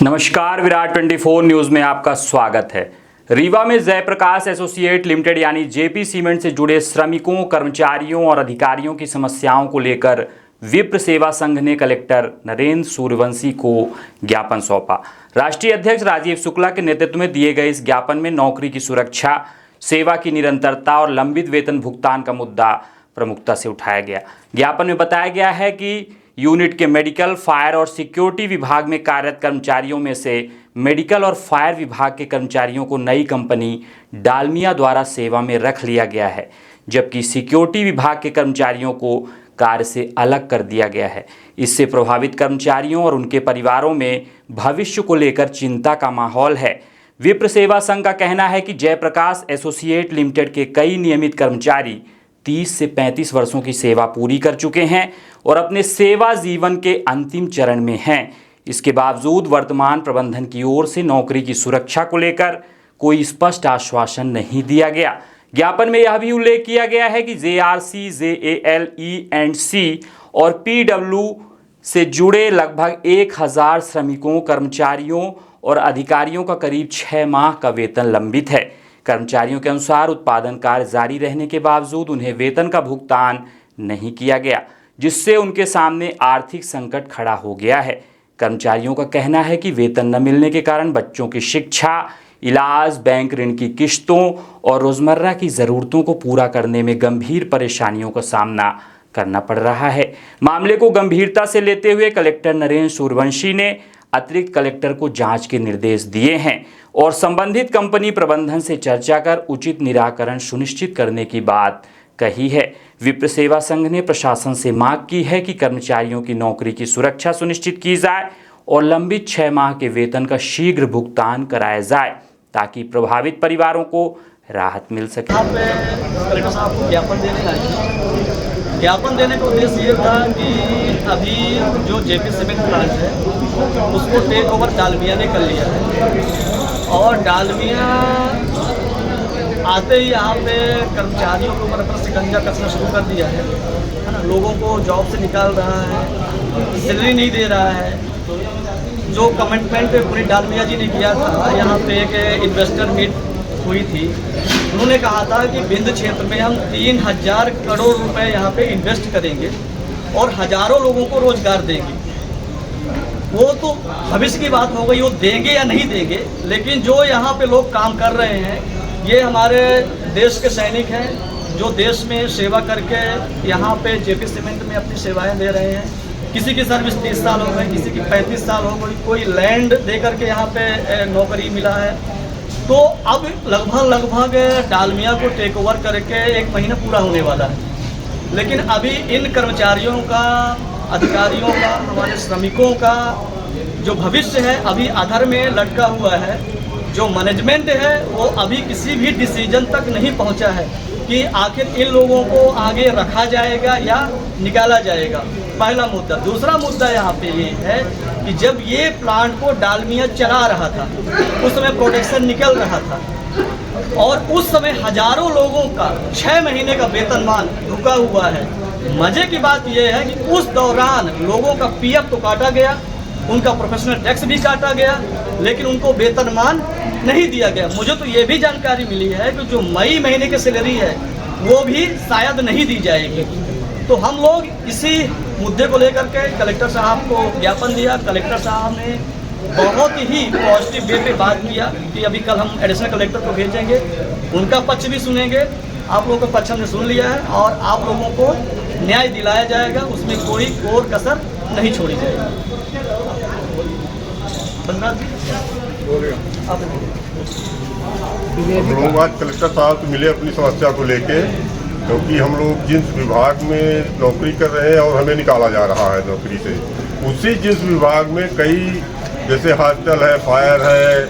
नमस्कार, विराट 24 न्यूज में आपका स्वागत है। रीवा में जयप्रकाश एसोसिएट लिमिटेड यानी जेपी सीमेंट से जुड़े श्रमिकों, कर्मचारियों और अधिकारियों की समस्याओं को लेकर विप्र सेवा संघ ने कलेक्टर नरेंद्र सूर्यवंशी को ज्ञापन सौंपा। राष्ट्रीय अध्यक्ष राजीव शुक्ला के नेतृत्व में दिए गए इस ज्ञापन में नौकरी की सुरक्षा, सेवा की निरंतरता और लंबित वेतन भुगतान का मुद्दा प्रमुखता से उठाया गया। ज्ञापन में बताया गया है कि यूनिट के मेडिकल, फायर और सिक्योरिटी विभाग में कार्यरत कर्मचारियों में से मेडिकल और फायर विभाग के कर्मचारियों को नई कंपनी डालमिया द्वारा सेवा में रख लिया गया है, जबकि सिक्योरिटी विभाग के कर्मचारियों को कार्य से अलग कर दिया गया है। इससे प्रभावित कर्मचारियों और उनके परिवारों में भविष्य को लेकर चिंता का माहौल है। विप्र सेवा संघ का कहना है कि जयप्रकाश एसोसिएट लिमिटेड के कई नियमित कर्मचारी 30 से 35 वर्षों की सेवा पूरी कर चुके हैं और अपने सेवा जीवन के अंतिम चरण में हैं। इसके बावजूद वर्तमान प्रबंधन की ओर से नौकरी की सुरक्षा को लेकर कोई स्पष्ट आश्वासन नहीं दिया गया। ज्ञापन में यह भी उल्लेख किया गया है कि JRC, JAL, E&C और PW से जुड़े लगभग 1000 श्रमिकों, कर्मचारियों और अधिकारियों का करीब 6 माह का वेतन लंबित है। कर्मचारियों के अनुसार उत्पादन कार्य जारी रहने के बावजूद उन्हें वेतन का भुगतान नहीं किया गया, जिससे उनके सामने आर्थिक संकट खड़ा हो गया है। कर्मचारियों का कहना है कि वेतन न मिलने के कारण बच्चों की शिक्षा, इलाज, बैंक ऋण की किश्तों और रोजमर्रा की ज़रूरतों को पूरा करने में गंभीर परेशानियों का सामना करना पड़ रहा है। मामले को गंभीरता से लेते हुए कलेक्टर नरेंद्र सूर्यवंशी ने अतिरिक्त कलेक्टर को जांच के निर्देश दिए हैं और संबंधित कंपनी प्रबंधन से चर्चा कर उचित निराकरण सुनिश्चित करने की बात कही है। विप्र सेवा संघ ने प्रशासन से मांग की है कि कर्मचारियों की नौकरी की सुरक्षा सुनिश्चित की जाए और लंबित 6 माह के वेतन का शीघ्र भुगतान कराया जाए ताकि प्रभावित परिवारों को राहत मिल सके। कलेक्टर साहब को ज्ञापन देने का उद्देश्य ये था कि अभी जो जेपी सीमेंट प्लांट है उसको टेक ओवर डालमिया ने कर लिया है और डालमिया आते ही यहाँ पे कर्मचारियों के ऊपर अपना शिकंजा कसना शुरू कर दिया है ना। लोगों को जॉब से निकाल रहा है, सैलरी नहीं दे रहा है। जो कमिटमेंट पूरी डालमिया जी ने किया था, यहाँ पे एक इन्वेस्टर मीट हुई थी, उन्होंने कहा था कि बिंद क्षेत्र में हम 3000 करोड़ रुपए यहाँ पे इन्वेस्ट करेंगे और हजारों लोगों को रोजगार देंगे। वो तो भविष्य की बात हो गई, वो देंगे या नहीं देंगे, लेकिन जो यहाँ पे लोग काम कर रहे हैं ये हमारे देश के सैनिक हैं जो देश में सेवा करके यहाँ पे जेपी सीमेंट में अपनी सेवाएं दे रहे हैं। किसी की सर्विस 30 साल हो गई, किसी की 35 साल हो गई, कोई लैंड दे करके यहाँ पे नौकरी मिला है। तो अब लगभग डालमिया को टेक ओवर करके 1 महीना पूरा होने वाला है, लेकिन अभी इन कर्मचारियों का, अधिकारियों का, हमारे श्रमिकों का जो भविष्य है अभी अधर में लटका हुआ है। जो मैनेजमेंट है वो अभी किसी भी डिसीजन तक नहीं पहुंचा है कि आखिर इन लोगों को आगे रखा जाएगा या निकाला जाएगा। पहला मुद्दा। दूसरा मुद्दा यहाँ पे ये है कि जब ये प्लांट को डालमिया चला रहा था उस समय प्रोडक्शन निकल रहा था और उस समय हजारों लोगों का 6 महीने का वेतनमान रुका हुआ है। मजे की बात यह है कि उस दौरान लोगों का पीएफ तो काटा गया, उनका प्रोफेशनल टैक्स भी काटा गया, लेकिन उनको वेतनमान नहीं दिया गया। मुझे तो ये भी जानकारी मिली है कि जो मई महीने की सैलरी है वो भी शायद नहीं दी जाएगी। तो हम लोग इसी मुद्दे को लेकर के कलेक्टर साहब को ज्ञापन दिया। कलेक्टर साहब ने बहुत ही पॉजिटिव वे पे बात किया कि अभी कल हम एडिशनल कलेक्टर को भेजेंगे, उनका पक्ष भी सुनेंगे। आप लोगों का पक्ष हमने सुन लिया है और आप लोगों को न्याय दिलाया जाएगा, उसमें कोई कोर कसर नहीं छोड़ी जाएगी। हम लोग आज कलेक्टर साहब से मिले अपनी समस्या को लेके, क्योंकि हम लोग जिस विभाग में नौकरी कर रहे हैं और हमें निकाला जा रहा है नौकरी से, उसी जिस विभाग में कई जैसे हॉस्टल है, फायर है,